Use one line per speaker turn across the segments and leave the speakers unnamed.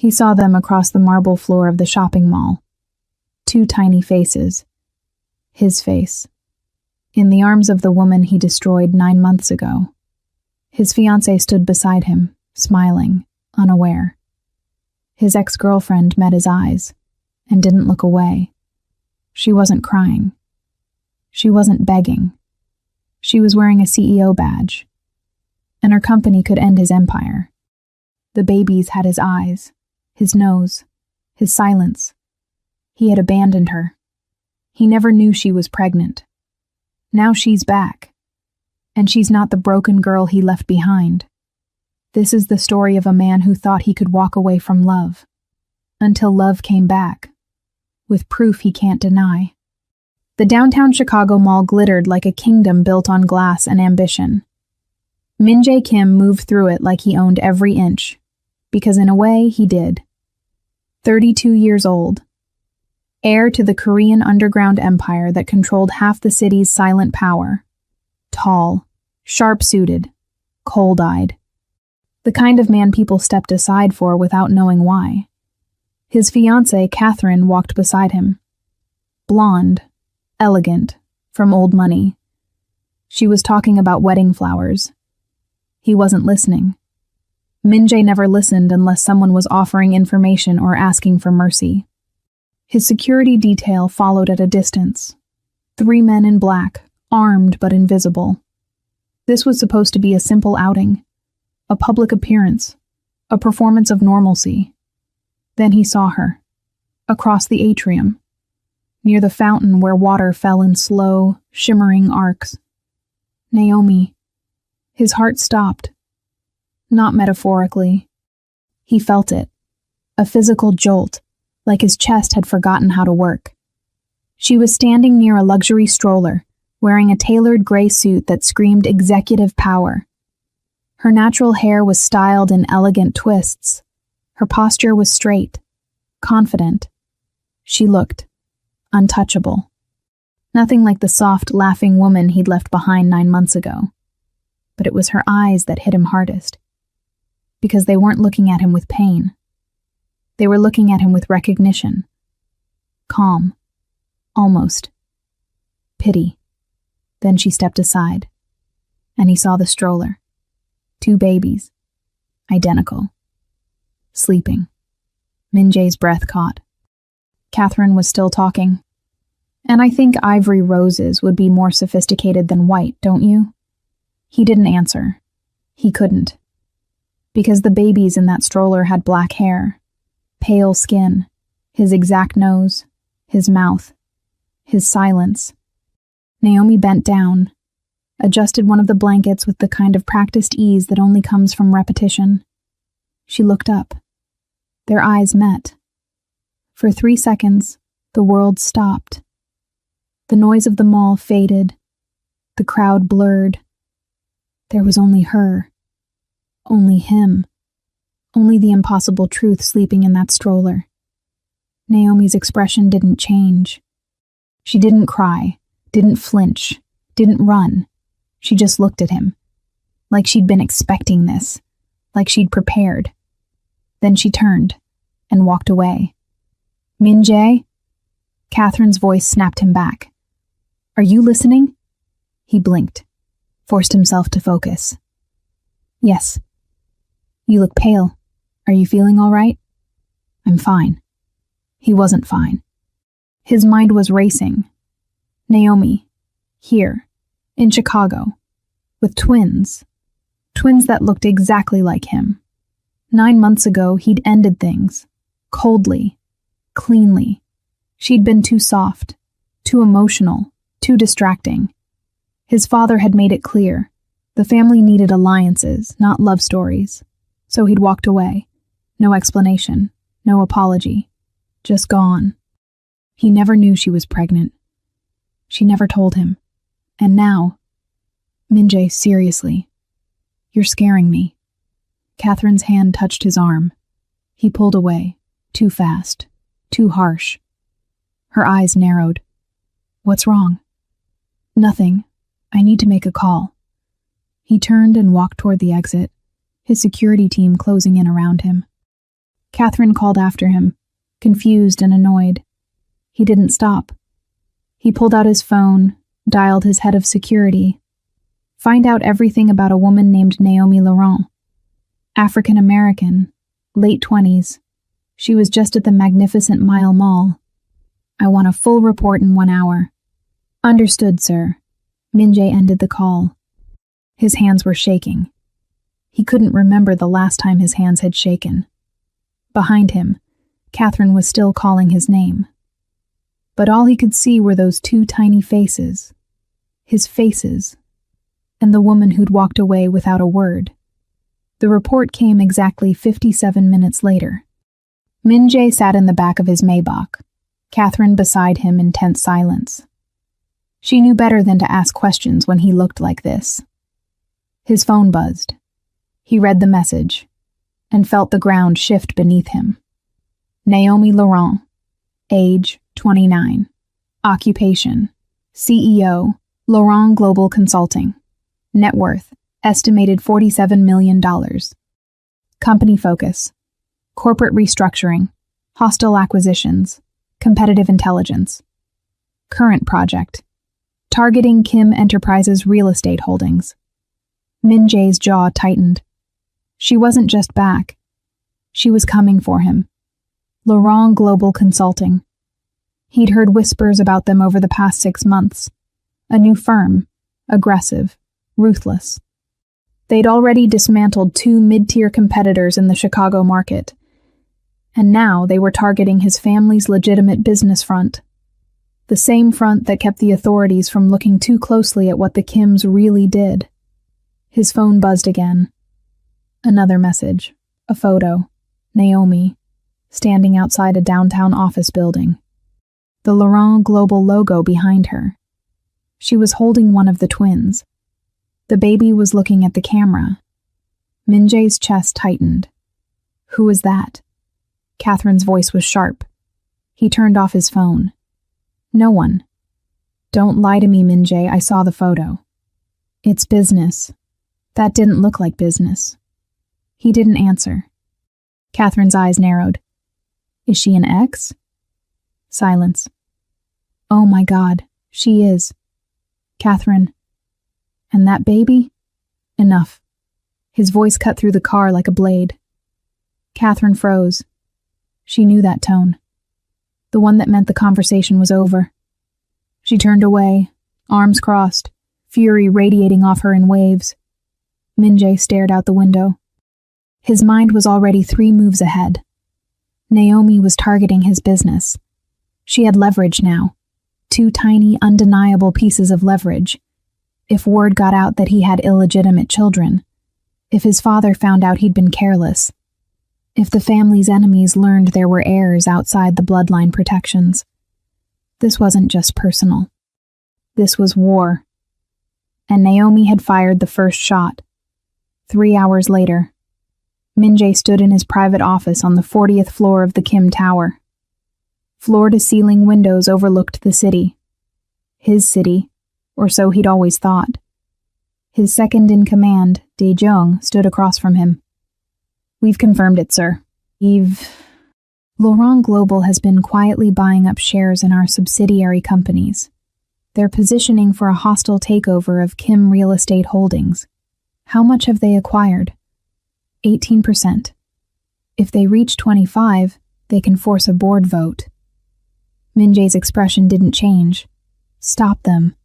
He saw them across the marble floor of the shopping mall. Two tiny faces. His face. In the arms of the woman he destroyed 9 months ago. His fiance stood beside him, smiling, unaware. His ex-girlfriend met his eyes, and didn't look away. She wasn't crying. She wasn't begging. She was wearing a CEO badge, and her company could end his empire. The babies had his eyes, his nose, his silence. He had abandoned her. He never knew she was pregnant. Now she's back, and she's not the broken girl he left behind. This is the story of a man who thought he could walk away from love, until love came back, with proof he can't deny. The downtown Chicago mall glittered like a kingdom built on glass and ambition. Min Jae Kim moved through it like he owned every inch, because in a way he did. 32 years old, heir to the Korean underground empire that controlled half the city's silent power. Tall, sharp-suited, cold-eyed. The kind of man people stepped aside for without knowing why. His fiancée, Catherine, walked beside him. Blonde, elegant, from old money. She was talking about wedding flowers. He wasn't listening. Min Jae never listened unless someone was offering information or asking for mercy. His security detail followed at a distance. 3 men in black, armed but invisible. This was supposed to be a simple outing, a public appearance, a performance of normalcy. Then he saw her, across the atrium, near the fountain where water fell in slow, shimmering arcs. Naomi. His heart stopped. Not metaphorically. He felt it, a physical jolt, like his chest had forgotten how to work. She was standing near a luxury stroller, wearing a tailored gray suit that screamed executive power. Her natural hair was styled in elegant twists. Her posture was straight, confident. She looked untouchable. Nothing like the soft, laughing woman he'd left behind 9 months ago. But it was her eyes that hit him hardest. Because they weren't looking at him with pain. They were looking at him with recognition. Calm. Almost. Pity. Then she stepped aside, and he saw the stroller. 2 babies. Identical. Sleeping. Min Jae's breath caught. Catherine was still talking. And I think ivory roses would be more sophisticated than white, don't you? He didn't answer. He couldn't. Because the babies in that stroller had black hair, pale skin, his exact nose, his mouth, his silence. Naomi bent down, adjusted one of the blankets with the kind of practiced ease that only comes from repetition. She looked up. Their eyes met. For 3 seconds, the world stopped. The noise of the mall faded. The crowd blurred. There was only her. Only him. Only the impossible truth sleeping in that stroller. Naomi's expression didn't change. She didn't cry, didn't flinch, didn't run. She just looked at him. Like she'd been expecting this. Like she'd prepared. Then she turned and walked away. Min Jae? Catherine's voice snapped him back. Are you listening? He blinked, forced himself to focus. Yes. You look pale. Are you feeling all right? I'm fine. He wasn't fine. His mind was racing. Naomi, here, in Chicago, with twins. Twins that looked exactly like him. 9 months ago, he'd ended things. Coldly. Cleanly. She'd been too soft. Too emotional. Too distracting. His father had made it clear. The family needed alliances, not love stories. So he'd walked away. No explanation. No apology. Just gone. He never knew she was pregnant. She never told him. And now... Min Jae, seriously. You're scaring me. Catherine's hand touched his arm. He pulled away. Too fast. Too harsh. Her eyes narrowed. What's wrong? Nothing. I need to make a call. He turned and walked toward the exit, his security team closing in around him. Catherine called after him, confused and annoyed. He didn't stop. He pulled out his phone, dialed his head of security. Find out everything about a woman named Naomi Laurent. African American, late 20s. She was just at the magnificent Mile Mall. I want a full report in 1 hour. Understood, sir. Min-jae ended the call. His hands were shaking. He couldn't remember the last time his hands had shaken. Behind him, Catherine was still calling his name. But all he could see were those two tiny faces. His faces. And the woman who'd walked away without a word. The report came exactly 57 minutes later. Min-jae sat in the back of his Maybach, Catherine beside him in tense silence. She knew better than to ask questions when he looked like this. His phone buzzed. He read the message, and felt the ground shift beneath him. Naomi Laurent, age 29, occupation, CEO, Laurent Global Consulting, net worth, estimated $47 million. Company focus, corporate restructuring, hostile acquisitions, competitive intelligence. Current project, targeting Kim Enterprises real estate holdings. Min-jae's jaw tightened. She wasn't just back. She was coming for him. Laurent Global Consulting. He'd heard whispers about them over the past 6 months. A new firm, aggressive, ruthless. They'd already dismantled 2 mid-tier competitors in the Chicago market. And now they were targeting his family's legitimate business front. The same front that kept the authorities from looking too closely at what the Kims really did. His phone buzzed again. Another message. A photo. Naomi, standing outside a downtown office building. The Laurent Global logo behind her. She was holding one of the twins. The baby was looking at the camera. Min-jae's chest tightened. Who was that? Catherine's voice was sharp. He turned off his phone. No one. Don't lie to me, Min-jae, I saw the photo. It's business. That didn't look like business. He didn't answer. Catherine's eyes narrowed. Is she an ex? Silence. Oh my God, she is. Catherine. And that baby? Enough. His voice cut through the car like a blade. Catherine froze. She knew that tone. The one that meant the conversation was over. She turned away, arms crossed, fury radiating off her in waves. Min-jae stared out the window. His mind was already 3 moves ahead. Naomi was targeting his business. She had leverage now. 2 tiny, undeniable pieces of leverage. If word got out that he had illegitimate children, if his father found out he'd been careless, if the family's enemies learned there were heirs outside the bloodline protections. This wasn't just personal. This was war. And Naomi had fired the first shot. 3 hours later, Min-jae stood in his private office on the 40th floor of the Kim Tower. Floor-to-ceiling windows overlooked the city. His city, or so he'd always thought. His second-in-command, Dae-jung, stood across from him. We've confirmed it, sir. Laurent Global has been quietly buying up shares in our subsidiary companies. They're positioning for a hostile takeover of Kim Real Estate Holdings. How much have they acquired? 18%. If they reach 25, they can force a board vote. Min-jae's expression didn't change. Stop them.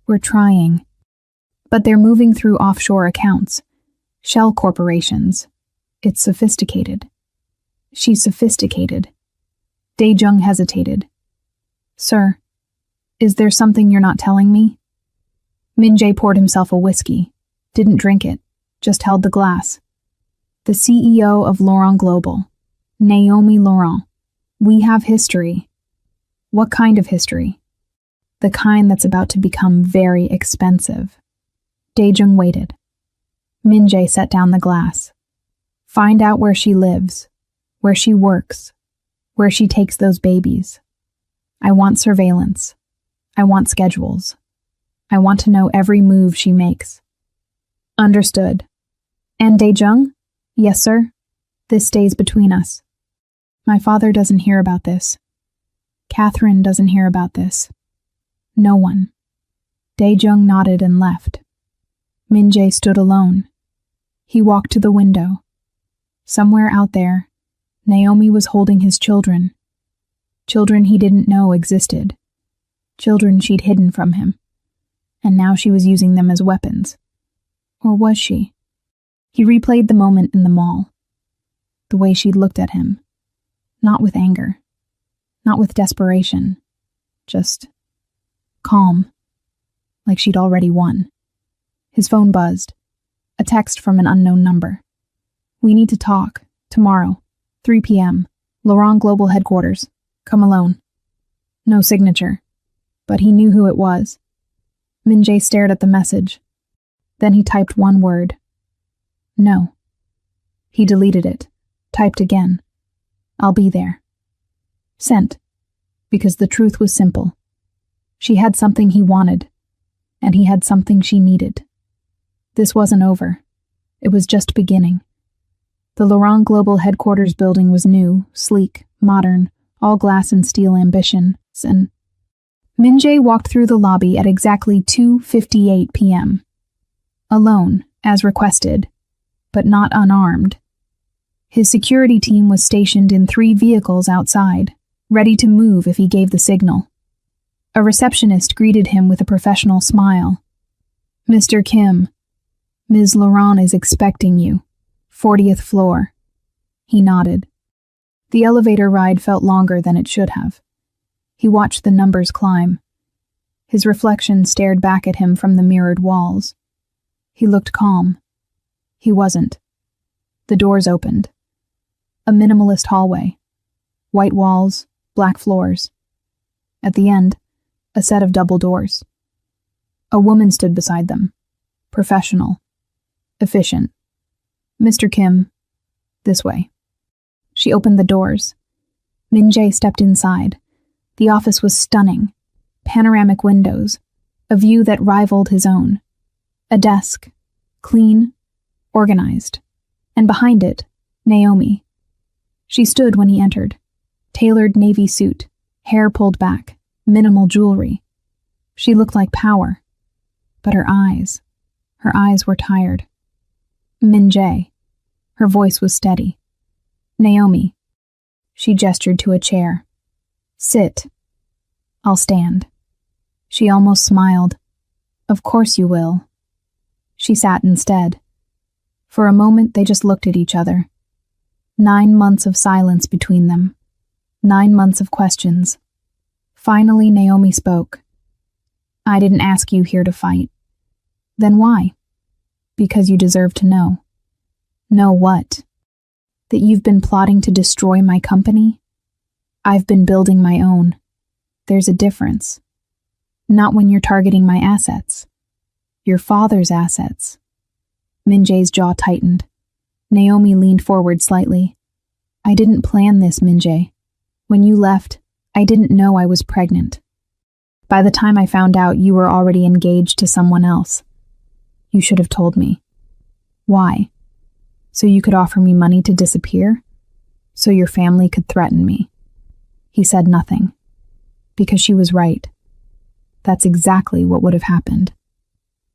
We're trying. But they're moving through offshore accounts. Shell corporations. It's sophisticated. She's sophisticated. Dae-jung hesitated. Sir, is there something you're not telling me? Min-jae poured himself a whiskey. Didn't drink it. Just held the glass. The CEO of Laurent Global. Naomi Laurent. We have history. What kind of history? The kind that's about to become very expensive. Dae-jung waited. Min-jae set down the glass. Find out where she lives, where she works, where she takes those babies. I want surveillance. I want schedules. I want to know every move she makes. Understood. And Dae-jung? Yes, sir. This stays between us. My father doesn't hear about this. Catherine doesn't hear about this. No one. Dae-jung nodded and left. Min-jae stood alone. He walked to the window. Somewhere out there, Naomi was holding his children. Children he didn't know existed. Children she'd hidden from him. And now she was using them as weapons. Or was she? He replayed the moment in the mall. The way she'd looked at him. Not with anger. Not with desperation. Just calm. Like she'd already won. His phone buzzed. A text from an unknown number. We need to talk. Tomorrow. 3 p.m. Laurent Global Headquarters. Come alone. No signature. But he knew who it was. Min-jae stared at the message. Then he typed one word. No. He deleted it. Typed again. I'll be there. Sent. Because the truth was simple. She had something he wanted. And he had something she needed. This wasn't over. It was just beginning. The Laurent Global Headquarters building was new, sleek, modern, all glass and steel ambitions, and Min-jae walked through the lobby at exactly 2:58 p.m. Alone, as requested, but not unarmed. His security team was stationed in 3 vehicles outside, ready to move if he gave the signal. A receptionist greeted him with a professional smile. Mr. Kim, Ms. Laurent is expecting you. 40th floor. He nodded. The elevator ride felt longer than it should have. He watched the numbers climb. His reflection stared back at him from the mirrored walls. He looked calm. He wasn't. The doors opened. A minimalist hallway. White walls, black floors. At the end, a set of double doors. A woman stood beside them. Professional. Efficient. Mr. Kim, this way. She opened the doors. Min-jae stepped inside. The office was stunning. Panoramic windows. A view that rivaled his own. A desk. Clean. Organized. And behind it, Naomi. She stood when he entered. Tailored navy suit. Hair pulled back. Minimal jewelry. She looked like power. But her eyes were tired. Min-jae. Her voice was steady. Naomi. She gestured to a chair. Sit. I'll stand. She almost smiled. Of course you will. She sat instead. For a moment they just looked at each other. 9 months of silence between them. 9 months of questions. Finally Naomi spoke. I didn't ask you here to fight. Then why? Because you deserve to know. Know what? That you've been plotting to destroy my company? I've been building my own. There's a difference. Not when you're targeting my assets. Your father's assets. Min-jae's jaw tightened. Naomi leaned forward slightly. I didn't plan this, Min-jae. When you left, I didn't know I was pregnant. By the time I found out, you were already engaged to someone else. You should have told me. Why? So you could offer me money to disappear? So your family could threaten me? He said nothing. Because she was right. That's exactly what would have happened.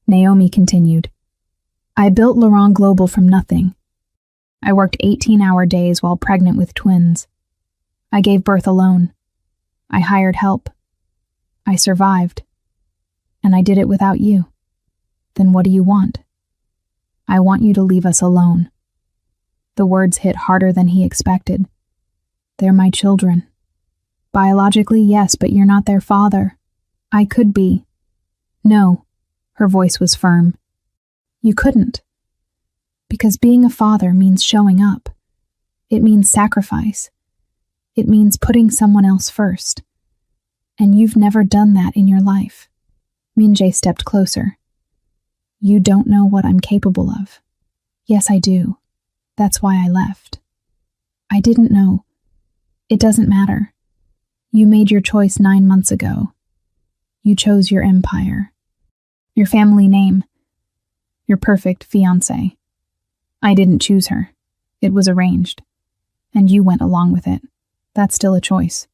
Naomi continued. I built Laurent Global from nothing. I worked 18-hour days while pregnant with twins. I gave birth alone. I hired help. I survived. And I did it without you. Then what do you want? I want you to leave us alone. The words hit harder than he expected. They're my children. Biologically, yes, but you're not their father. I could be. No, her voice was firm. You couldn't. Because being a father means showing up. It means sacrifice. It means putting someone else first. And you've never done that in your life. Min-jae stepped closer. You don't know what I'm capable of. Yes, I do. That's why I left. I didn't know. It doesn't matter. You made your choice 9 months ago. You chose your empire. Your family name. Your perfect fiance. I didn't choose her. It was arranged. And you went along with it. That's still a choice.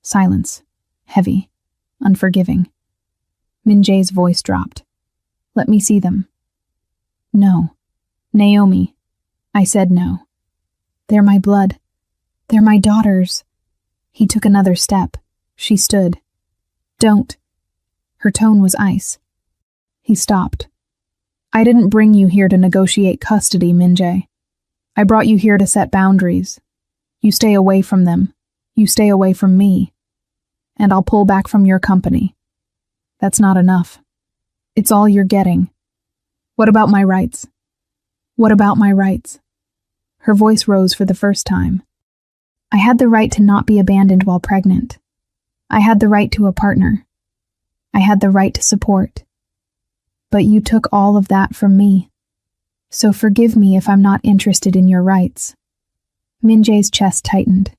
Silence. Heavy. Unforgiving. Min Jae's voice dropped. Let me see them. No. Naomi. I said no. They're my blood. They're my daughters. He took another step. She stood. Don't. Her tone was ice. He stopped. I didn't bring you here to negotiate custody, Min Jae. I brought you here to set boundaries. You stay away from them. You stay away from me. And I'll pull back from your company. That's not enough. It's all you're getting. What about my rights? What about my rights? Her voice rose for the first time. I had the right to not be abandoned while pregnant. I had the right to a partner. I had the right to support. But you took all of that from me. So forgive me if I'm not interested in your rights. Min Jae's chest tightened.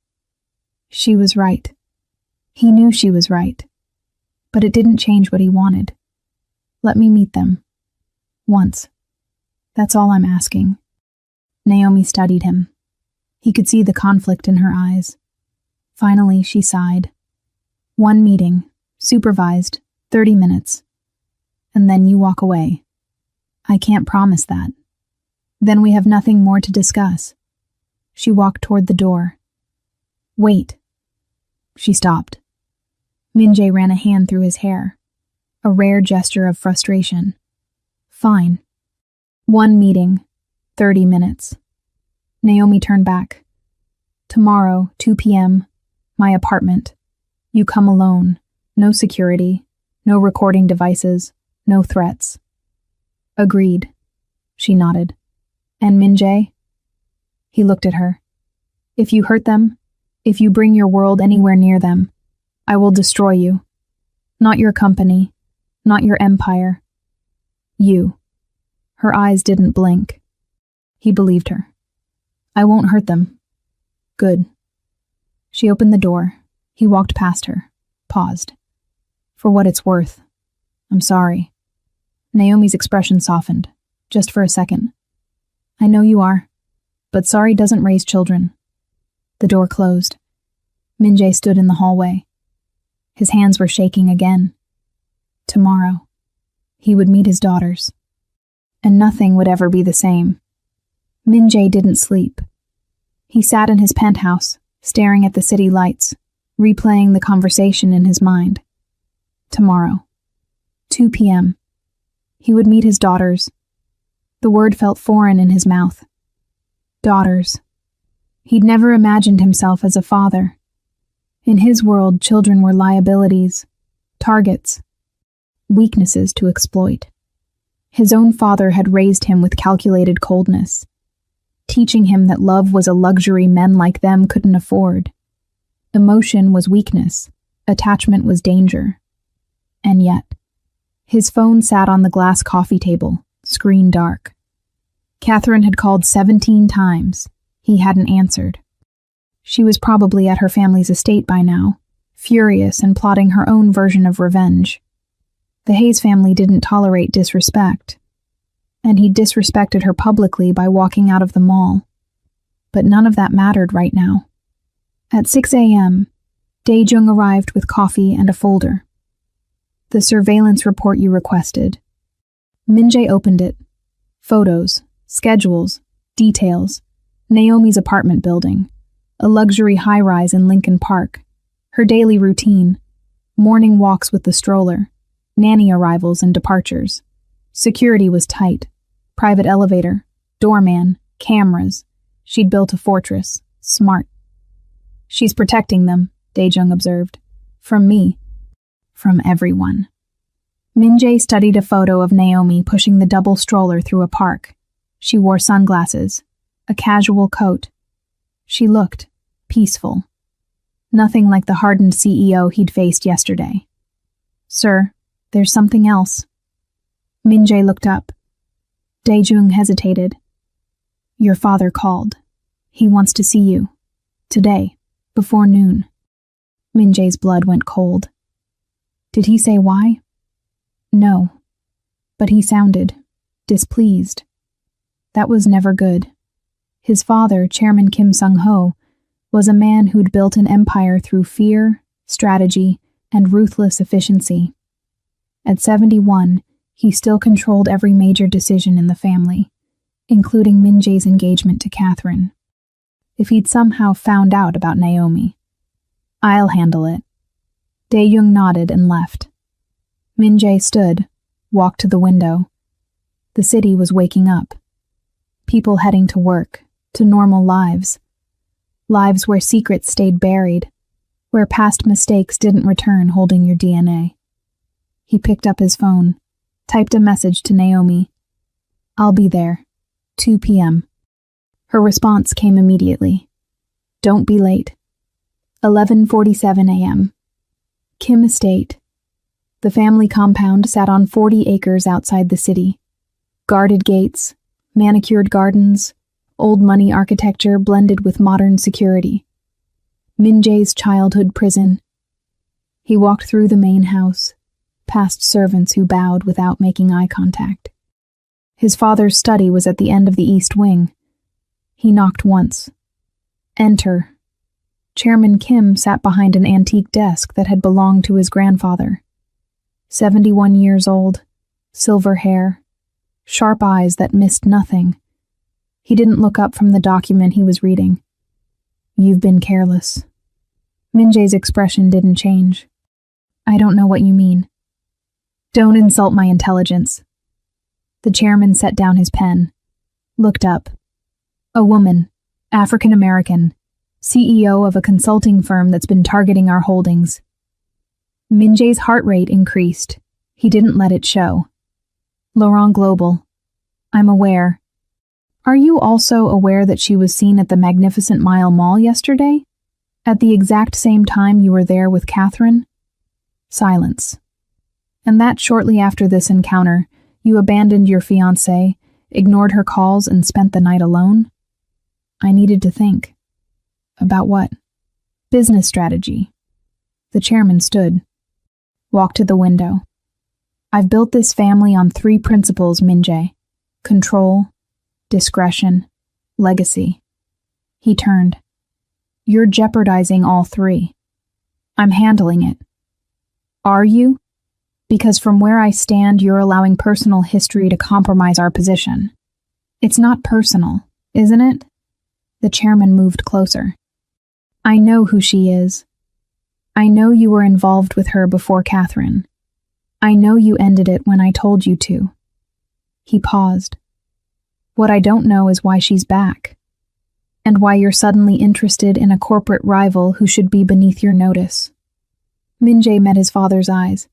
She was right. He knew she was right. But it didn't change what he wanted. Let me meet them. Once. That's all I'm asking. Naomi studied him. He could see the conflict in her eyes. Finally, she sighed. One meeting, supervised, 30 minutes. And then you walk away. I can't promise that. Then we have nothing more to discuss. She walked toward the door. Wait. She stopped. Min Jae ran a hand through his hair, a rare gesture of frustration. Fine. One meeting, 30 minutes. Naomi turned back. Tomorrow, 2 p.m., my apartment. You come alone. No security, no recording devices, no threats. Agreed. She nodded. And Min Jae? He looked at her. If you hurt them, if you bring your world anywhere near them, I will destroy you. Not your company, not your empire. You. Her eyes didn't blink. He believed her. I won't hurt them. Good. She opened the door. He walked past her, paused. For what it's worth. I'm sorry. Naomi's expression softened, just for a second. I know you are, but sorry doesn't raise children. The door closed. Min Jae stood in the hallway. His hands were shaking again. Tomorrow, he would meet his daughters. And nothing would ever be the same. Min Jae didn't sleep. He sat in his penthouse, staring at the city lights, replaying the conversation in his mind. Tomorrow, 2 p.m. He would meet his daughters. The word felt foreign in his mouth. Daughters. He'd never imagined himself as a father. In his world, children were liabilities, targets, weaknesses to exploit. His own father had raised him with calculated coldness, teaching him that love was a luxury men like them couldn't afford. Emotion was weakness, attachment was danger. And yet, his phone sat on the glass coffee table, screen dark. Catherine had called 17 times. He hadn't answered. She was probably at her family's estate by now, furious and plotting her own version of revenge. The Hayes family didn't tolerate disrespect, and he disrespected her publicly by walking out of the mall. But none of that mattered right now. At 6 a.m., Dae-jung arrived with coffee and a folder. The surveillance report you requested. Min Jae opened it. Photos, schedules, details. Naomi's apartment building. A luxury high-rise in Lincoln Park. Her daily routine. Morning walks with the stroller. Nanny arrivals and departures. Security was tight. Private elevator. Doorman. Cameras. She'd built a fortress. Smart. She's protecting them, Dae-jung observed. From me. From everyone. Min Jae studied a photo of Naomi pushing the double stroller through a park. She wore sunglasses. A casual coat. She looked peaceful. Nothing like the hardened CEO he'd faced yesterday. Sir, there's something else. Min Jae looked up. Dae-jung hesitated. Your father called. He wants to see you. Today, before noon. Min Jae's blood went cold. Did he say why? No. But he sounded displeased. That was never good. His father, Chairman Kim Sung-ho, was a man who'd built an empire through fear, strategy, and ruthless efficiency. At 71, he still controlled every major decision in the family, including Min Jae's engagement to Catherine. If he'd somehow found out about Naomi. "I'll handle it." Dae-young nodded and left. Min Jae stood, walked to the window. The city was waking up. People heading to work, to normal lives. Lives where secrets stayed buried, where past mistakes didn't return holding your DNA. He picked up his phone, typed a message to Naomi. "I'll be there, 2 p.m. Her response came immediately. "Don't be late." 11:47 a.m. Kim Estate. The family compound sat on 40 acres outside the city. Guarded gates, manicured gardens, old money architecture blended with modern security. Min Jae's childhood prison. He walked through the main house, past servants who bowed without making eye contact. His father's study was at the end of the east wing. He knocked once. "Enter." Chairman Kim sat behind an antique desk that had belonged to his grandfather. 71 years old, silver hair, sharp eyes that missed nothing. He didn't look up from the document he was reading. "You've been careless." Min Jae's expression didn't change. "I don't know what you mean." "Don't insult my intelligence." The chairman set down his pen, looked up. "A woman, African American, CEO of a consulting firm that's been targeting our holdings." Min Jae's heart rate increased. He didn't let it show. "Laurent Global. I'm aware." "Are you also aware that she was seen at the Magnificent Mile Mall yesterday? At the exact same time you were there with Catherine?" Silence. "And that shortly after this encounter, you abandoned your fiance, ignored her calls, and spent the night alone?" I needed to think. "About what?" "Business strategy." The chairman stood, walked to the window. "I've built this family on 3 principles, Min Jae. Control, discretion, legacy." He turned. "You're jeopardizing all 3. I'm handling it." "Are you?" "Because from where I stand, you're allowing personal history to compromise our position." "It's not personal, isn't it?" The chairman moved closer. "I know who she is. I know you were involved with her before Catherine. I know you ended it when I told you to." He paused. "What I don't know is why she's back, and why you're suddenly interested in a corporate rival who should be beneath your notice." Min Jae met his father's eyes.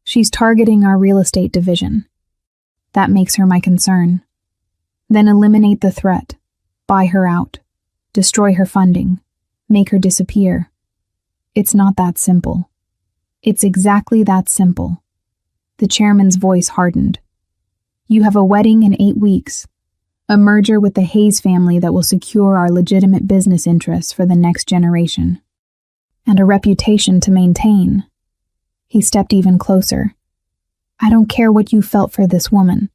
"She's targeting our real estate division. That makes her my concern. Then eliminate the threat, buy her out, destroy her funding, make her disappear. It's not that simple." "It's exactly that simple." The chairman's voice hardened. "You have a wedding in 8 weeks, a merger with the Hayes family that will secure our legitimate business interests for the next generation, and a reputation to maintain." He stepped even closer. "I don't care what you felt for this woman.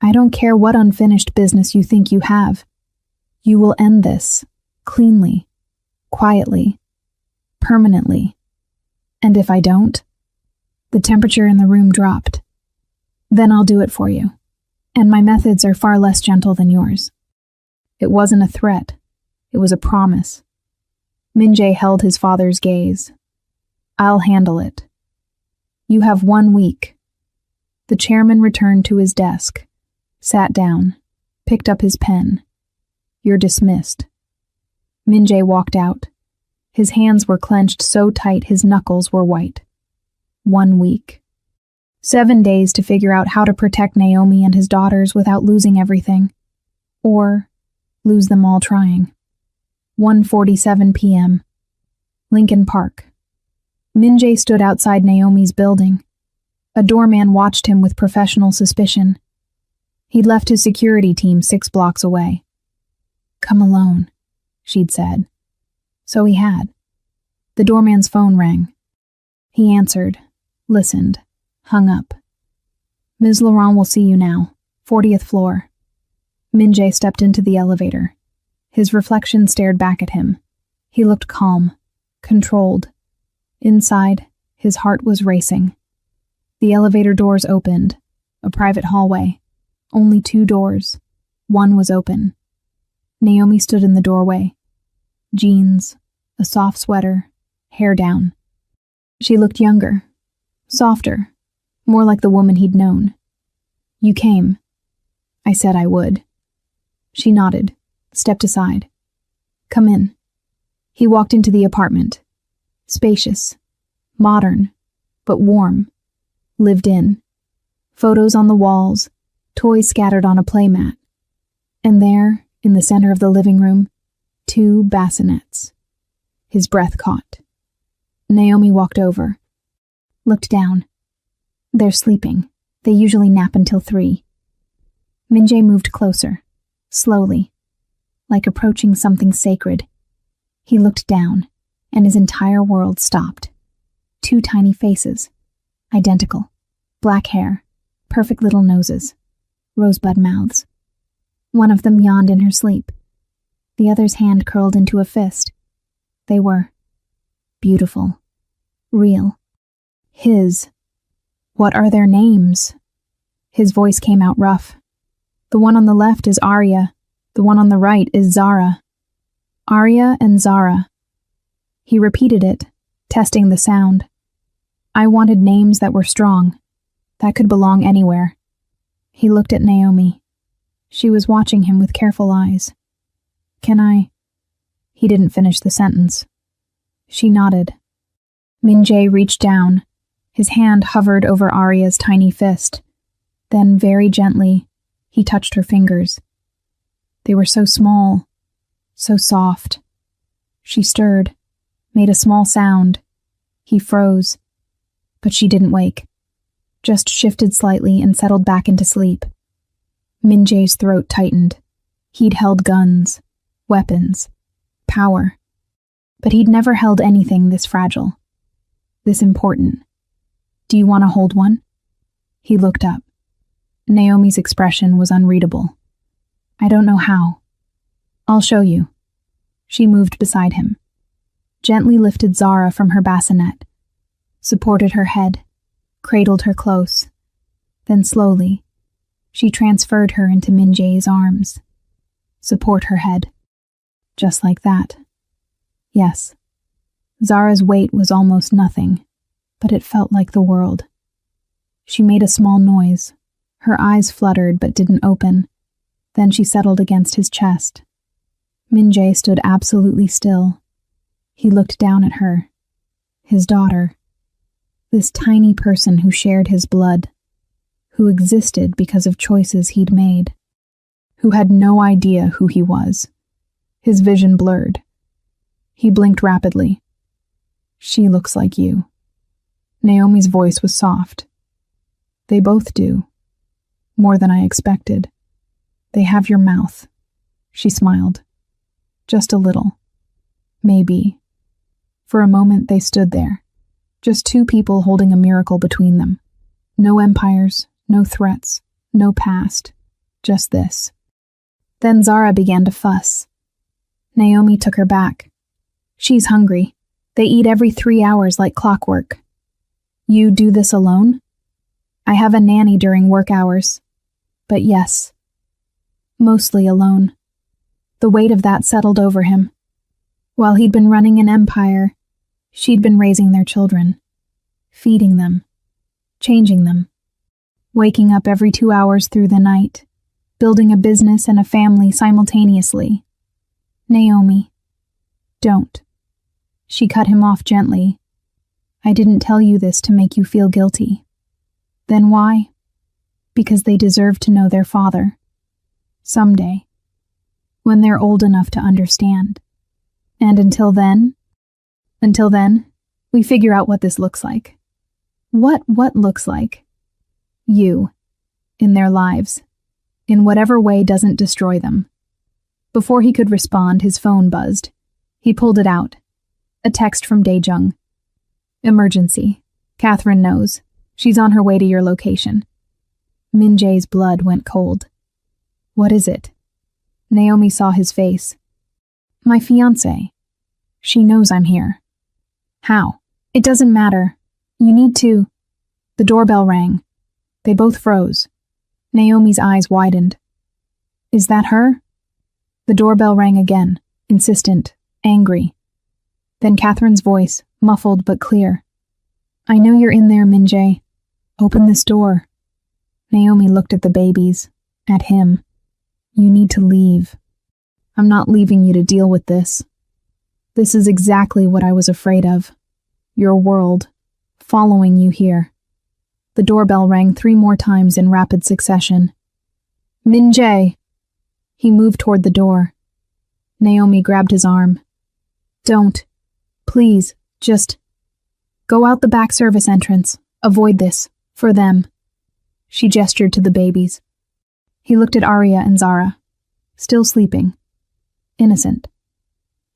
I don't care what unfinished business you think you have. You will end this, cleanly, quietly, permanently. And if I don't?" The temperature in the room dropped. "Then I'll do it for you. And my methods are far less gentle than yours." It wasn't a threat. It was a promise. Min Jae held his father's gaze. "I'll handle it. You have 1 week." The chairman returned to his desk, sat down, picked up his pen. "You're dismissed." Min Jae walked out. His hands were clenched so tight his knuckles were white. 1 week. 7 days to figure out how to protect Naomi and his daughters without losing everything. Or lose them all trying. 1:47 p.m. Lincoln Park. Min Jae stood outside Naomi's building. A doorman watched him with professional suspicion. He'd left his security team 6 blocks away. "Come alone," she'd said. So he had. The doorman's phone rang. He answered, listened, hung up. "Ms. Laurent will see you now, 40th floor." Min Jae stepped into the elevator. His reflection stared back at him, He looked calm, controlled. Inside, his heart was racing. The elevator doors opened. A private hallway. Only 2 doors. One was open. Naomi stood in the doorway. Jeans, a soft sweater, hair down. She looked younger, softer, more like the woman he'd known. "You came." I said I would. She nodded, stepped aside. "Come in." He walked into the apartment. Spacious, modern, but warm. Lived in. Photos on the walls, toys scattered on a playmat. And there, in the center of the living room, 2 bassinets. His breath caught. Naomi walked over. Looked down. "They're sleeping. They usually nap until 3. Min-jae moved closer, slowly, like approaching something sacred. He looked down, and his entire world stopped. 2 tiny faces. Identical. Black hair. Perfect little noses. Rosebud mouths. One of them yawned in her sleep. The other's hand curled into a fist. They were beautiful. Real. His. "What are their names?" His voice came out rough. "The one on the left is Arya. The one on the right is Zara. Arya and Zara." He repeated it, testing the sound. I wanted names that were strong, that could belong anywhere. He looked at Naomi. She was watching him with careful eyes. "Can I?" He didn't finish the sentence. She nodded. Min-jae reached down. His hand hovered over Arya's tiny fist. Then, very gently, he touched her fingers. They were so small, so soft. She stirred, made a small sound. He froze. But she didn't wake, just shifted slightly and settled back into sleep. Min-jae's throat tightened. He'd held guns, weapons, power. But he'd never held anything this fragile, this important. "Do you want to hold one?" He looked up. Naomi's expression was unreadable. "I don't know how. I'll show you." She moved beside him, gently lifted Zara from her bassinet, supported her head, cradled her close. Then slowly, she transferred her into Min-jae's arms. Support her head. Just like that. Yes. Zara's weight was almost nothing, but it felt like the world. She made a small noise. Her eyes fluttered but didn't open. Then she settled against his chest. Min-jae stood absolutely still. He looked down at her. His daughter. This tiny person who shared his blood, who existed because of choices he'd made, who had no idea who he was. His vision blurred. He blinked rapidly. "She looks like you." Naomi's voice was soft. "They both do. More than I expected. They have your mouth." She smiled. "Just a little. Maybe." For a moment they stood there. Just 2 people holding a miracle between them. No empires, no threats, no past. Just this. Then Zara began to fuss. Naomi took her back. "She's hungry. They eat every 3 hours like clockwork." "You do this alone?" "I have a nanny during work hours. But yes. Mostly alone." The weight of that settled over him. While he'd been running an empire, she'd been raising their children, feeding them, changing them, waking up every 2 hours through the night, building a business and a family simultaneously. "Naomi, don't." She cut him off gently. "I didn't tell you this to make you feel guilty." "Then why?" "Because they deserve to know their father. Someday. When they're old enough to understand. And until then, we figure out what this looks like." What looks like? You. In their lives. In whatever way doesn't destroy them. Before he could respond, his phone buzzed. He pulled it out. A text from Daejung. "Emergency. Catherine knows. She's on her way to your location." Min-jae's blood went cold. "What is it?" Naomi saw his face. "My fiance." She knows I'm here. How? It doesn't matter. You need to. The doorbell rang. They both froze. Naomi's eyes widened. Is that her? The doorbell rang again, insistent, angry. Then Catherine's voice, muffled but clear. I know you're in there, Min-jae. Open this door. Naomi looked at the babies, at him. You need to leave. I'm not leaving you to deal with this. This is exactly what I was afraid of. Your world, following you here. The doorbell rang 3 more times in rapid succession. Min-jae! He moved toward the door. Naomi grabbed his arm. Don't. Please, just go out the back service entrance. Avoid this. For them. She gestured to the babies. He looked at Arya and Zara, still sleeping, innocent,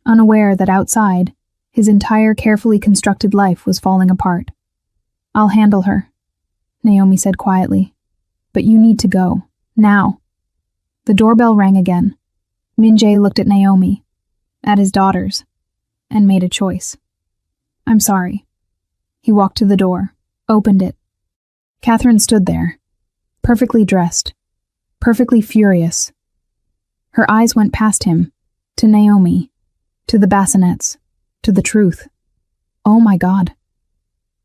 unaware that outside, his entire carefully constructed life was falling apart. I'll handle her, Naomi said quietly. But you need to go. Now. The doorbell rang again. Min-jae looked at Naomi, at his daughters, and made a choice. I'm sorry. He walked to the door, opened it. Catherine stood there, perfectly dressed, perfectly furious. Her eyes went past him, to Naomi, to the bassinets, to the truth. Oh my God.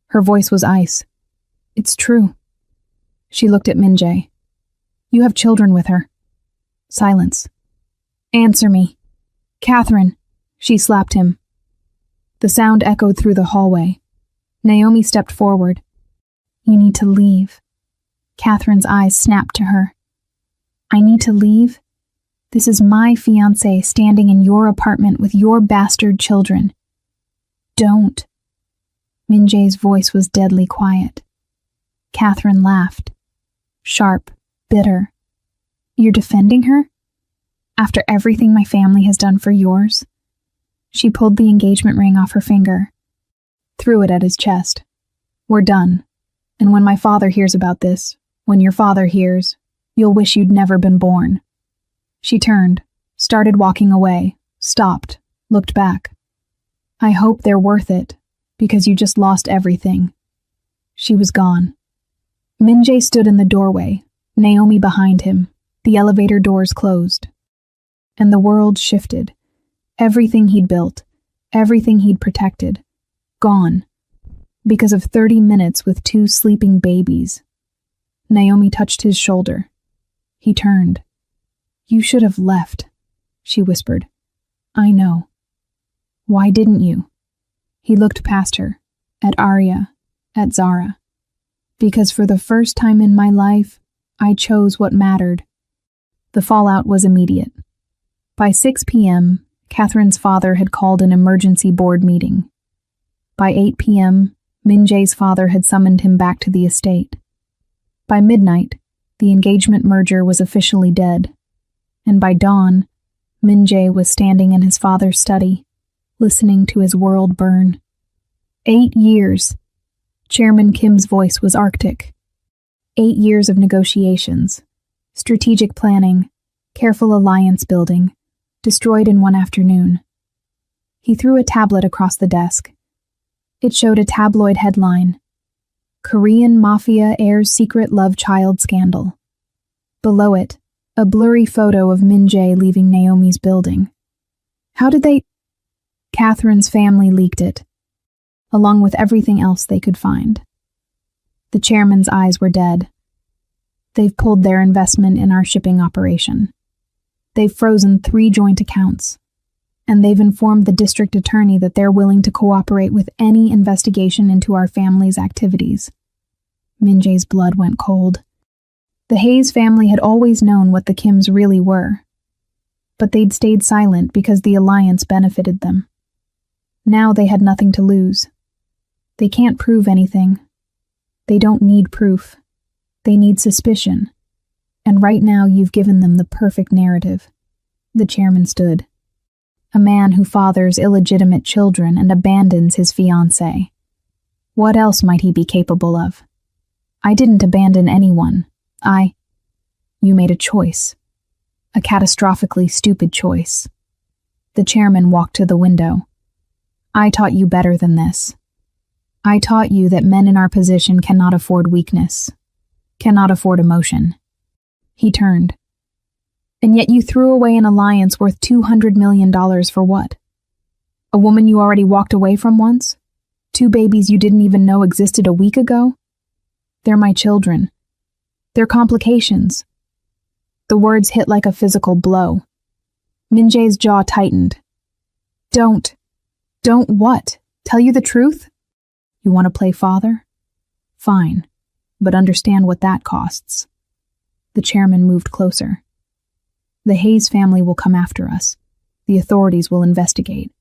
Her voice was ice. It's true. She looked at Min-jae. You have children with her. Silence. Answer me. Catherine. She slapped him. The sound echoed through the hallway. Naomi stepped forward. You need to leave. Catherine's eyes snapped to her. I need to leave? This is my fiance standing in your apartment with your bastard children. Don't. Min-jae's voice was deadly quiet. Catherine laughed. Sharp, bitter. You're defending her? After everything my family has done for yours? She pulled the engagement ring off her finger, threw it at his chest. We're done. And when my father hears about this, when your father hears, you'll wish you'd never been born. She turned, started walking away, stopped, looked back. I hope they're worth it, because you just lost everything. She was gone. Min-jae stood in the doorway, Naomi behind him. The elevator doors closed. And the world shifted. Everything he'd built, everything he'd protected, gone. Because of 30 minutes with 2 sleeping babies. Naomi touched his shoulder. He turned. You should have left, she whispered. I know. Why didn't you? He looked past her, at Arya, at Zara. Because for the first time in my life, I chose what mattered. The fallout was immediate. By 6 p.m., Catherine's father had called an emergency board meeting. By 8 p.m., Min-jae's father had summoned him back to the estate. By midnight, the engagement merger was officially dead. And by dawn, Min-jae was standing in his father's study, listening to his world burn. 8 years. Chairman Kim's voice was arctic. 8 years of negotiations, strategic planning, careful alliance building, destroyed in one afternoon. He threw a tablet across the desk. It showed a tabloid headline, Korean Mafia heirs secret love child scandal. Below it, a blurry photo of Min-jae leaving Naomi's building. How did they... Catherine's family leaked it, along with everything else they could find. The chairman's eyes were dead. They've pulled their investment in our shipping operation. They've frozen 3 joint accounts. And they've informed the district attorney that they're willing to cooperate with any investigation into our family's activities. Min-jae's blood went cold. The Hayes family had always known what the Kims really were. But they'd stayed silent because the alliance benefited them. Now they had nothing to lose. They can't prove anything. They don't need proof. They need suspicion. And right now you've given them the perfect narrative. The chairman stood. A man who fathers illegitimate children and abandons his fiancée. What else might he be capable of? I didn't abandon anyone. You made a choice. A catastrophically stupid choice. The chairman walked to the window. I taught you better than this. I taught you that men in our position cannot afford weakness, cannot afford emotion. He turned. And yet you threw away an alliance worth $200 million for what? A woman you already walked away from once? 2 babies you didn't even know existed a week ago? They're my children. They're complications. The words hit like a physical blow. Min-jae's jaw tightened. Don't what? Tell you the truth? You want to play father? Fine, but understand what that costs. The chairman moved closer. The Hayes family will come after us. The authorities will investigate.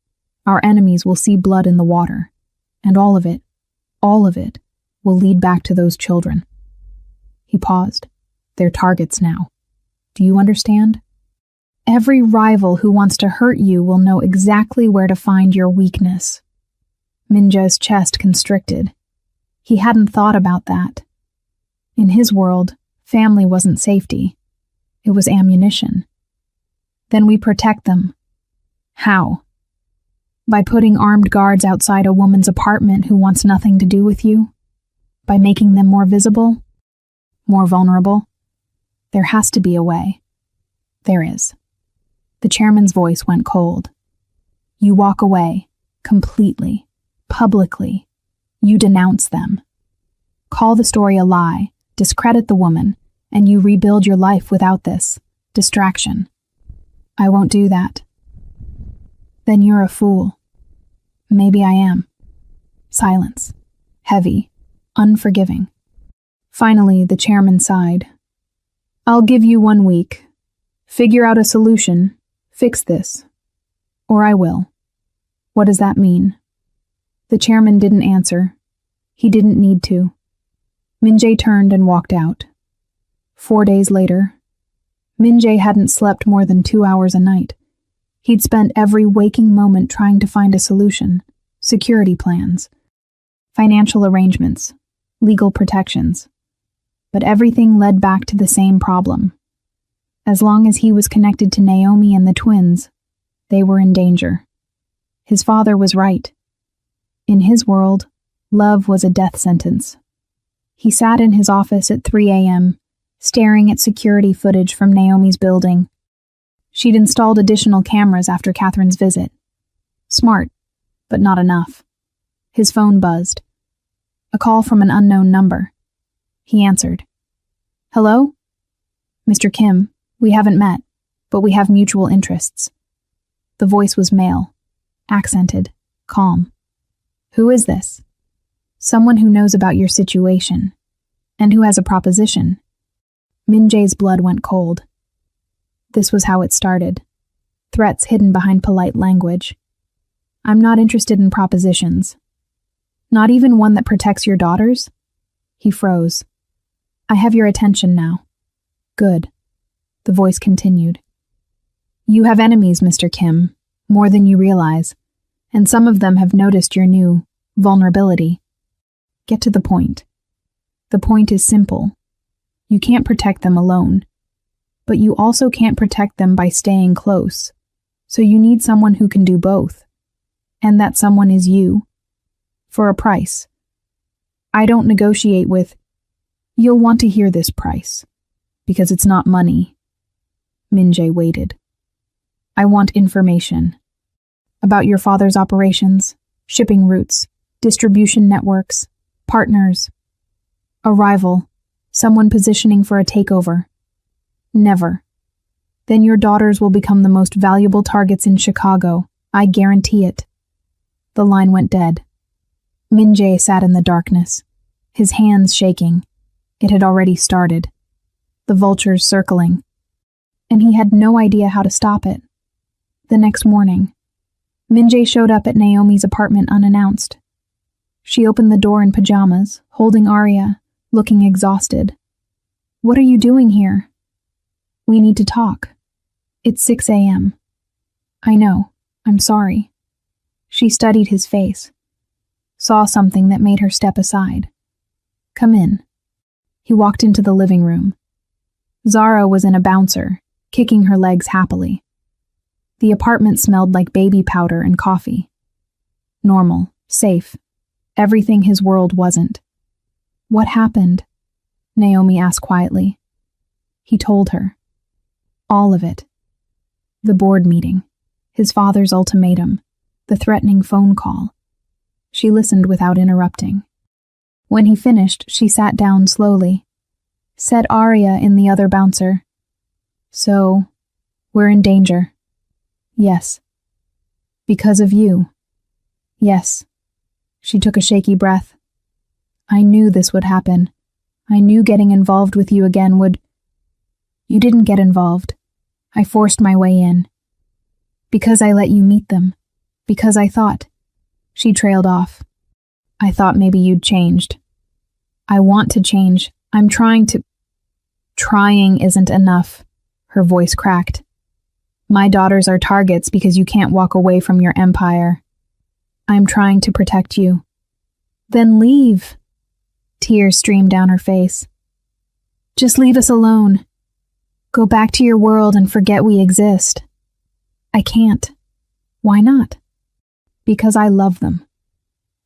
Our enemies will see blood in the water. And all of it, will lead back to those children. He paused. They're targets now. Do you understand? Every rival who wants to hurt you will know exactly where to find your weakness. Min-jae's chest constricted. He hadn't thought about that. In his world, family wasn't safety. It was ammunition. Then we protect them. How? By putting armed guards outside a woman's apartment who wants nothing to do with you? By making them more visible? More vulnerable? There has to be a way. There is. The chairman's voice went cold. You walk away, completely, publicly. You denounce them. Call the story a lie, discredit the woman, and you rebuild your life without this distraction. I won't do that. Then you're a fool. Maybe I am. Silence. Heavy. Unforgiving. Finally, the chairman sighed. I'll give you 1 week. Figure out a solution. Fix this. Or I will. What does that mean? The chairman didn't answer. He didn't need to. Min-jae turned and walked out. 4 days later, Min-jae hadn't slept more than 2 hours a night. He'd spent every waking moment trying to find a solution, security plans, financial arrangements, legal protections. But everything led back to the same problem. As long as he was connected to Naomi and the twins, they were in danger. His father was right. In his world, love was a death sentence. He sat in his office at 3 a.m., staring at security footage from Naomi's building. She'd installed additional cameras after Catherine's visit. Smart, but not enough. His phone buzzed. A call from an unknown number. He answered. Hello? Mr. Kim, we haven't met, but we have mutual interests. The voice was male, accented, calm. Who is this? Someone who knows about your situation, and who has a proposition. Min-jae's blood went cold. This was how it started. Threats hidden behind polite language. I'm not interested in propositions. Not even one that protects your daughters? He froze. I have your attention now. Good. The voice continued. You have enemies, Mr. Kim, more than you realize, and some of them have noticed your new vulnerability. Get to the point. The point is simple. You can't protect them alone. But you also can't protect them by staying close. So you need someone who can do both. And that someone is you. For a price. I don't negotiate with, you'll want to hear this price. Because it's not money. Min-jae waited. I want information. About your father's operations, shipping routes, distribution networks, partners. A rival. Someone positioning for a takeover. Never. Then your daughters will become the most valuable targets in Chicago. I guarantee it. The line went dead. Min-jae sat in the darkness, his hands shaking. It had already started. The vultures circling. And he had no idea how to stop it. The next morning, Min-jae showed up at Naomi's apartment unannounced. She opened the door in pajamas, holding Arya, looking exhausted. What are you doing here? We need to talk. It's 6 a.m. I know. I'm sorry. She studied his face. Saw something that made her step aside. Come in. He walked into the living room. Zara was in a bouncer, kicking her legs happily. The apartment smelled like baby powder and coffee. normal, safe. Everything his world wasn't. What happened? Naomi asked quietly. He told her. All of it. The board meeting, his father's ultimatum, the threatening phone call. She listened without interrupting. When he finished, she sat down slowly. Said Arya in the other bouncer. So, we're in danger. Yes. Because of you. Yes. She took a shaky breath. I knew this would happen. I knew getting involved with you again would... You didn't get involved. I forced my way in. Because I let you meet them. Because I thought... She trailed off. I thought maybe you'd changed. I want to change. I'm trying to... Trying isn't enough. Her voice cracked. My daughters are targets because you can't walk away from your empire. I'm trying to protect you. Then leave. Tears streamed down her face. Just leave us alone. Go back to your world and forget we exist. I can't. Why not? Because I love them.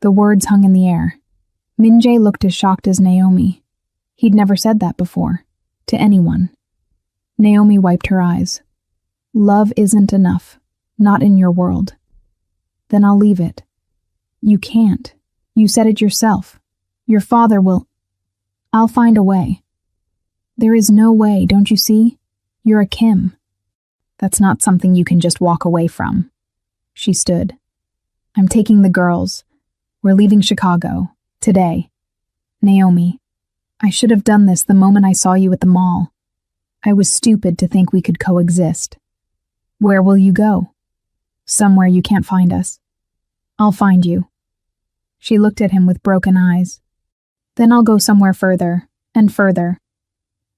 The words hung in the air. Min-jae looked as shocked as Naomi. He'd never said that before. To anyone. Naomi wiped her eyes. Love isn't enough. Not in your world. Then I'll leave it. You can't. You said it yourself. Your father will... I'll find a way. There is no way, don't you see? You're a Kim. That's not something you can just walk away from. She stood. I'm taking the girls. We're leaving Chicago. Today. Naomi, I should have done this the moment I saw you at the mall. I was stupid to think we could coexist. Where will you go? Somewhere you can't find us. I'll find you. She looked at him with broken eyes. Then I'll go somewhere further, and further,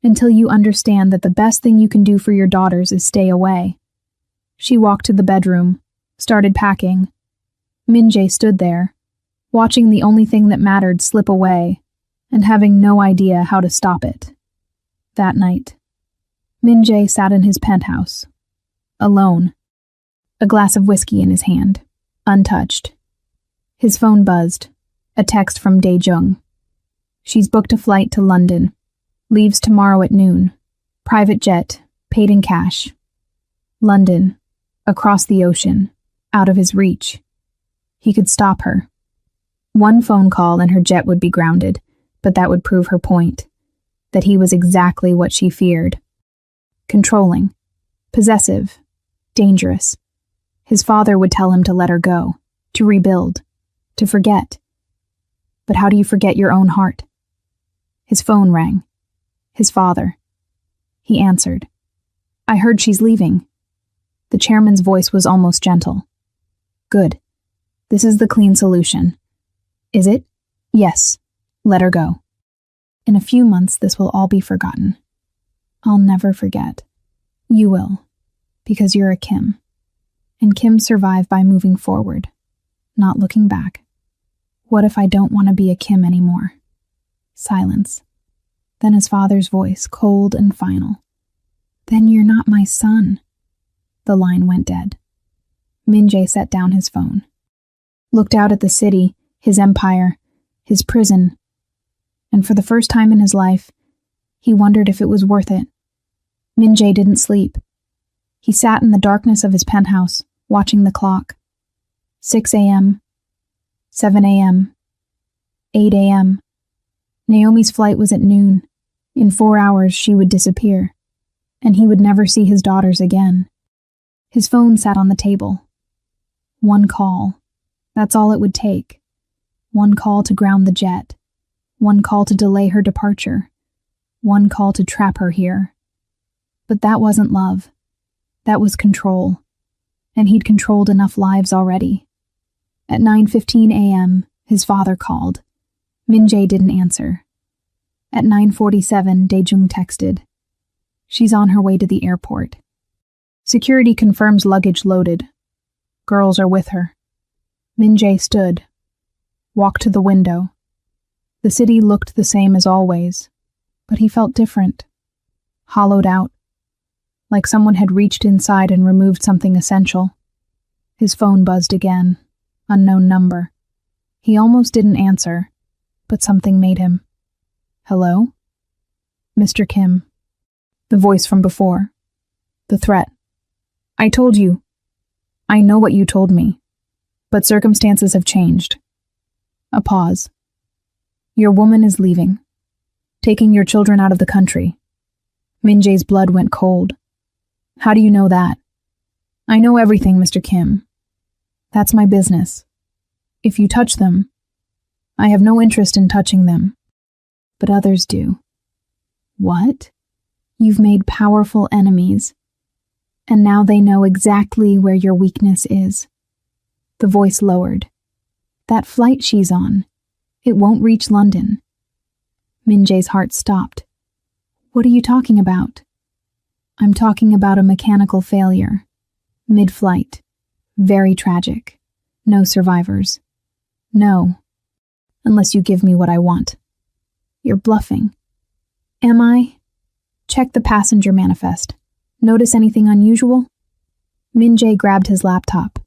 until you understand that the best thing you can do for your daughters is stay away. She walked to the bedroom, started packing. Min-jae stood there, watching the only thing that mattered slip away, and having no idea how to stop it. That night, Min-jae sat in his penthouse, alone, a glass of whiskey in his hand, untouched. His phone buzzed, a text from Dae-jung. She's booked a flight to London. Leaves tomorrow at noon. Private jet, paid in cash. London, across the ocean, out of his reach. He could stop her. One phone call and her jet would be grounded, but that would prove her point, that he was exactly what she feared. Controlling, possessive, dangerous. His father would tell him to let her go, to rebuild, to forget. But how do you forget your own heart? His phone rang. His father. He answered. I heard she's leaving. The chairman's voice was almost gentle. Good. This is the clean solution. Is it? Yes. Let her go. In a few months, this will all be forgotten. I'll never forget. You will. Because you're a Kim. And Kims survive by moving forward, not looking back. What if I don't want to be a Kim anymore? Silence. Then his father's voice, cold and final. Then you're not my son. The line went dead. Min-jae set down his phone. Looked out at the city, his empire, his prison. And for the first time in his life, he wondered if it was worth it. Min-jae didn't sleep. He sat in the darkness of his penthouse, watching the clock. 6 a.m., 7 a.m., 8 a.m. Naomi's flight was at noon. In 4 hours, she would disappear, and he would never see his daughters again. His phone sat on the table. One call. That's all it would take. One call to ground the jet. One call to delay her departure. One call to trap her here. But that wasn't love. That was control. And he'd controlled enough lives already. At 9:15 a.m., his father called. Min-jae didn't answer. At 9:47, Dae-jung texted. She's on her way to the airport. Security confirms luggage loaded. Girls are with her. Min-jae stood. Walked to the window. The city looked the same as always, but he felt different. Hollowed out. Like someone had reached inside and removed something essential. His phone buzzed again. Unknown number. He almost didn't answer, but something made him. Hello? Mr. Kim. The voice from before. The threat. I told you. I know what you told me, but circumstances have changed. A pause. Your woman is leaving, taking your children out of the country. Min-jae's blood went cold. How do you know that? I know everything, Mr. Kim. That's my business. If you touch them, I have no interest in touching them, but others do. What? You've made powerful enemies, and now they know exactly where your weakness is. The voice lowered. That flight she's on, it won't reach London. Min-jae's heart stopped. What are you talking about? I'm talking about a mechanical failure. Mid-flight. Very tragic. No survivors. No. Unless you give me what I want. You're bluffing. Am I? Check the passenger manifest. Notice anything unusual? Min-jae grabbed his laptop,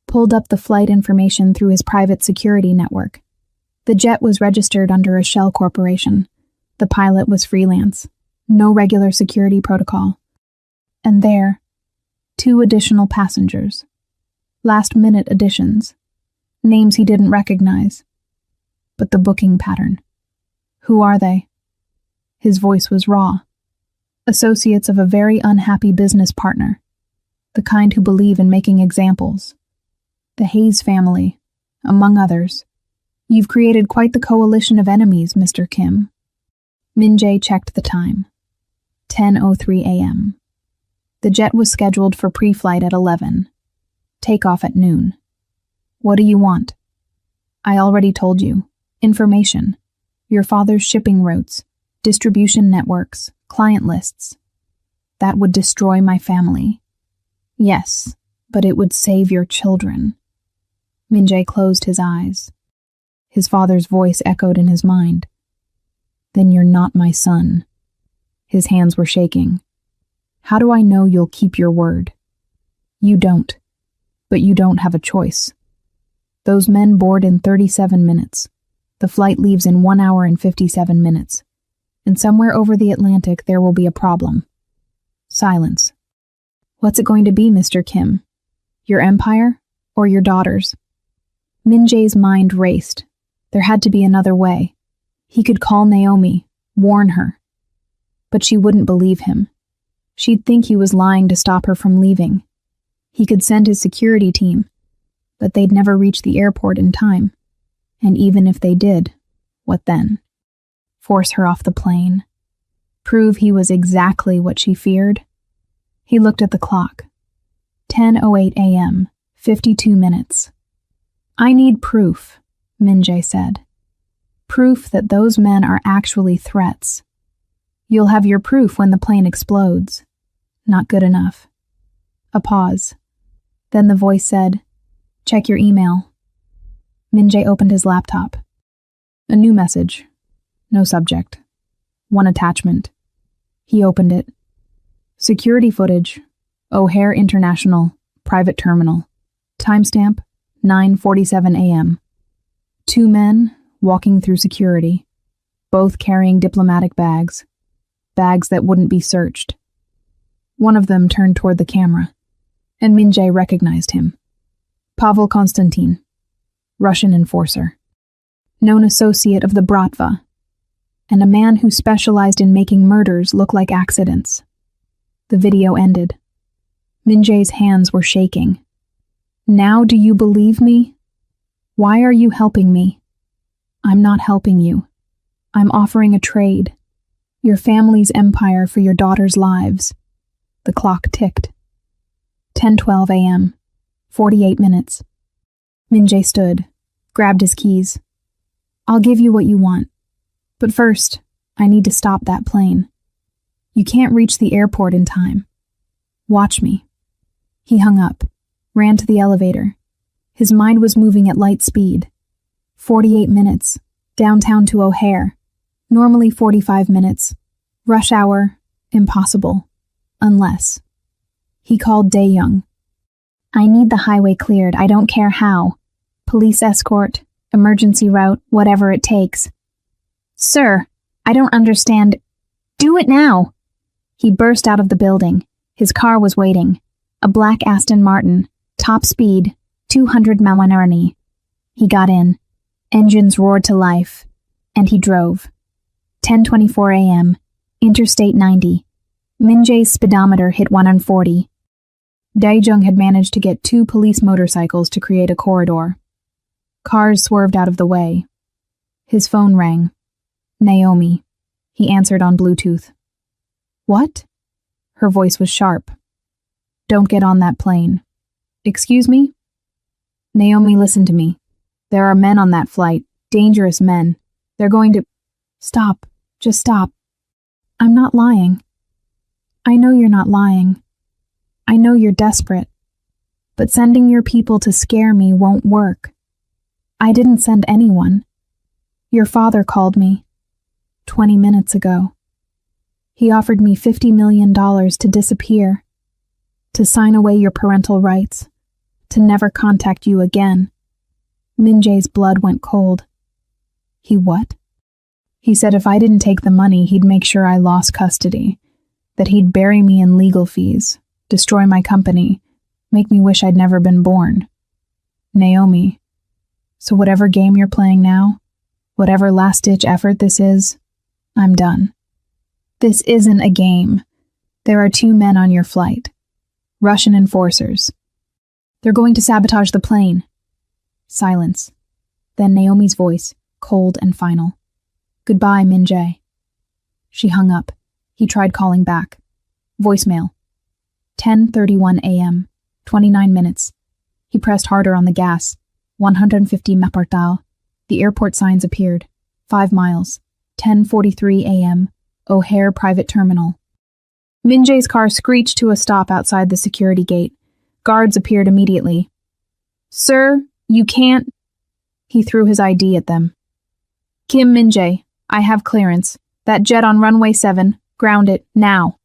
pulled up the flight information through his private security network. The jet was registered under a shell corporation. The pilot was freelance. No regular security protocol. And there, 2 additional passengers. Last-minute additions. Names he didn't recognize. But the booking pattern. Who are they? His voice was raw. Associates of a very unhappy business partner. The kind who believe in making examples. The Hayes family, among others. You've created quite the coalition of enemies, Mr. Kim. Min-jae checked the time. 10:03 a.m. The jet was scheduled for pre-flight at 11. Takeoff at noon. What do you want? I already told you. Information. Your father's shipping routes, distribution networks, client lists. That would destroy my family. Yes, but it would save your children. Min-jae closed his eyes. His father's voice echoed in his mind. Then you're not my son. His hands were shaking. How do I know you'll keep your word? You don't, but you don't have a choice. Those men board in 37 minutes. The flight leaves in 1 hour and 57 minutes. And somewhere over the Atlantic there will be a problem. Silence. What's it going to be, Mr. Kim? Your empire or your daughters? Min-jae's mind raced. There had to be another way. He could call Naomi, warn her. But she wouldn't believe him. She'd think he was lying to stop her from leaving. He could send his security team, but they'd never reach the airport in time. And even if they did, what then? Force her off the plane? Prove he was exactly what she feared? He looked at the clock. 10:08 a.m., 52 minutes. I need proof, Min-jae said. Proof that those men are actually threats. You'll have your proof when the plane explodes. Not good enough. A pause. Then the voice said, check your email. Min-jae opened his laptop. A new message. No subject. 1 attachment. He opened it. Security footage. O'Hare International, private terminal. Timestamp, 9:47 a.m. 2 men walking through security, both carrying diplomatic bags. Bags that wouldn't be searched. One of them turned toward the camera, and Min-jae recognized him. Pavel Konstantin, Russian enforcer, known associate of the Bratva, and a man who specialized in making murders look like accidents. The video ended. Min-jae's hands were shaking. Now do you believe me? Why are you helping me? I'm not helping you. I'm offering a trade. Your family's empire for your daughter's lives. The clock ticked. 10:12 a.m., 48 minutes. Min-jae stood, grabbed his keys. I'll give you what you want. But first, I need to stop that plane. You can't reach the airport in time. Watch me. He hung up, ran to the elevator. His mind was moving at light speed. 48 minutes, downtown to O'Hare. Normally 45 minutes. Rush hour, impossible. Unless. He called Dae-young. I need the highway cleared, I don't care how. Police escort, emergency route, whatever it takes. Sir, I don't understand. Do it now! He burst out of the building. His car was waiting. A black Aston Martin, top speed, 200 miles an hour. He got in. Engines roared to life. And he drove. 10:24 a.m., Interstate 90. Min-jae's speedometer hit 140. Dae-jung had managed to get 2 police motorcycles to create a corridor. Cars swerved out of the way. His phone rang. Naomi. He answered on Bluetooth. What? Her voice was sharp. Don't get on that plane. Excuse me? Naomi, listen to me. There are men on that flight, dangerous men. They're going to... Stop. Just stop. I'm not lying. I know you're not lying. I know you're desperate. But sending your people to scare me won't work. I didn't send anyone. Your father called me 20 minutes ago. He offered me $50 million to disappear, to sign away your parental rights, to never contact you again. Min-jae's blood went cold. He what? He said if I didn't take the money, he'd make sure I lost custody, that he'd bury me in legal fees, destroy my company, make me wish I'd never been born. Naomi, so whatever game you're playing now, whatever last-ditch effort this is, I'm done. This isn't a game. There are 2 men on your flight. Russian enforcers. They're going to sabotage the plane. Silence. Then Naomi's voice, cold and final. Goodbye, Min-jae. She hung up. He tried calling back. Voicemail. 10:31 a.m. 29 minutes. He pressed harder on the gas. 150 Mapartal. The airport signs appeared. 5 miles. 10:43 a.m. O'Hare Private Terminal. Min-jae's car screeched to a stop outside the security gate. Guards appeared immediately. Sir, you can't... He threw his ID at them. Kim Min-jae, I have clearance. That jet on runway 7, ground it, now.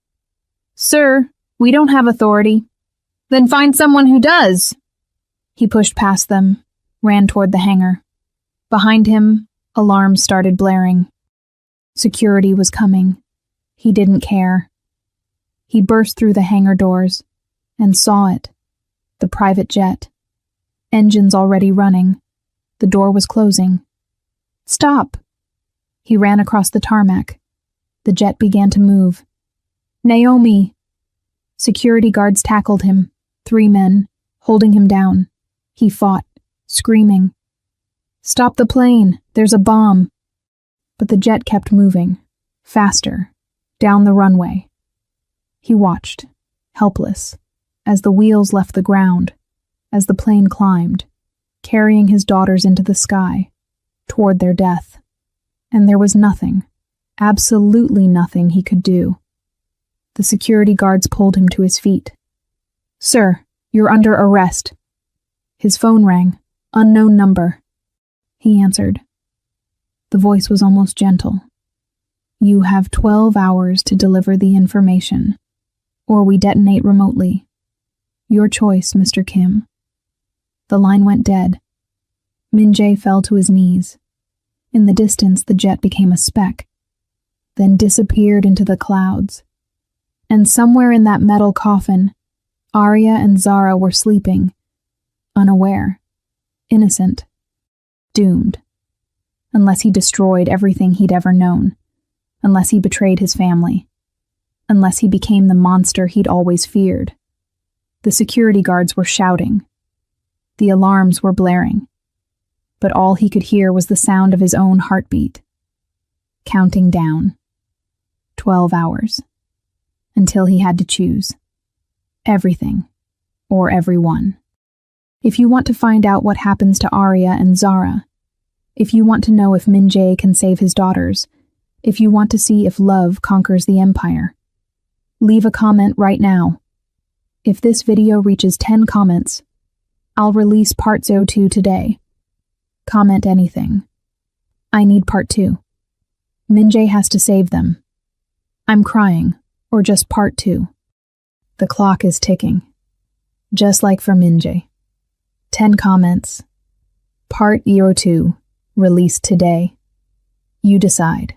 Sir, we don't have authority. Then find someone who does. He pushed past them, ran toward the hangar. Behind him, alarms started blaring. Security was coming. He didn't care. He burst through the hangar doors and saw it. The private jet. Engines already running. The door was closing. Stop! He ran across the tarmac. The jet began to move. Naomi! Security guards tackled him. 3 men, holding him down. He fought, screaming. Stop the plane! There's a bomb! But the jet kept moving, faster, down the runway. He watched, helpless, as the wheels left the ground, as the plane climbed, carrying his daughters into the sky, toward their death. And there was nothing, absolutely nothing he could do. The security guards pulled him to his feet. Sir, you're under arrest. His phone rang, unknown number. He answered. The voice was almost gentle. You have 12 hours to deliver the information, or we detonate remotely. Your choice, Mr. Kim. The line went dead. Min-jae fell to his knees. In the distance, the jet became a speck, then disappeared into the clouds. And somewhere in that metal coffin, Arya and Zara were sleeping, unaware, innocent, doomed. Unless he destroyed everything he'd ever known, unless he betrayed his family, unless he became the monster he'd always feared. The security guards were shouting. The alarms were blaring. But all he could hear was the sound of his own heartbeat. Counting down. 12 hours. Until he had to choose. Everything. Or everyone. If you want to find out what happens to Arya and Zara, if you want to know if Min-jae can save his daughters, if you want to see if love conquers the empire, leave a comment right now. If this video reaches 10 comments, I'll release Part 2 today. Comment anything. I need Part 2. Min-jae has to save them. I'm crying, or just Part 2. The clock is ticking. Just like for Min-jae. 10 comments. Part Year 2, released today. You decide.